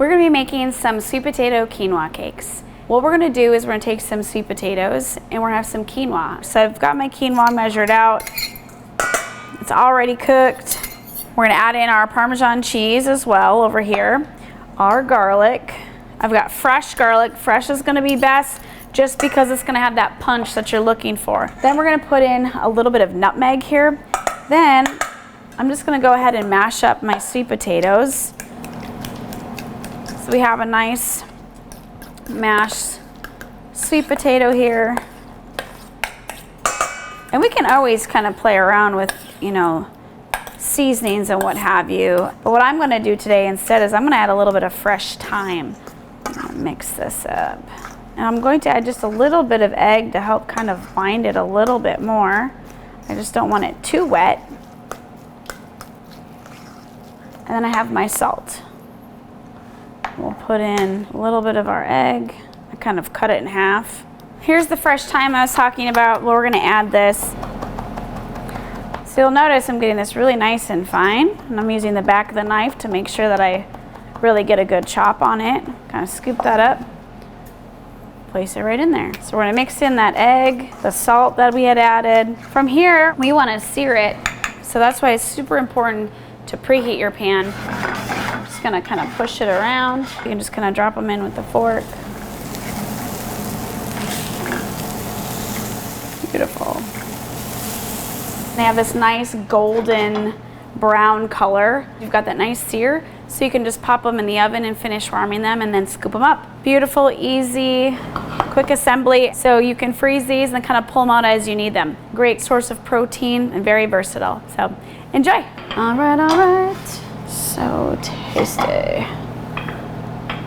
We're gonna be making some sweet potato quinoa cakes. What we're gonna do is we're gonna take some sweet potatoes and we're gonna have some quinoa. So I've got my quinoa measured out. It's already cooked. We're gonna add in our Parmesan cheese as well over here. Our garlic. I've got fresh garlic. Fresh is gonna be best just because it's gonna have that punch that you're looking for. Then we're gonna put in a little bit of nutmeg here. Then I'm just gonna go ahead and mash up my sweet potatoes. So we have a nice mashed sweet potato here. And we can always kind of play around with, you know, seasonings and what have you. But what I'm gonna do today instead is I'm gonna add a little bit of fresh thyme. I'm gonna mix this up. And I'm going to add just a little bit of egg to help kind of bind it a little bit more. I just don't want it too wet. And then I have my salt. We'll put in a little bit of our egg. I kind of cut it in half. Here's the fresh thyme I was talking about. Well, we're gonna add this. So you'll notice I'm getting this really nice and fine. And I'm using the back of the knife to make sure that I really get a good chop on it. Kind of scoop that up. Place it right in there. So we're gonna mix in that egg, the salt that we had added. From here, we wanna sear it. So that's why it's super important to preheat your pan. I'm just gonna kind of push it around. You can just kind of drop them in with the fork. Beautiful. They have this nice golden brown color. You've got that nice sear, so you can just pop them in the oven and finish warming them and then scoop them up. Beautiful, easy, quick assembly. So you can freeze these and then kind of pull them out as you need them. Great source of protein and very versatile. So enjoy. All right, so tasty.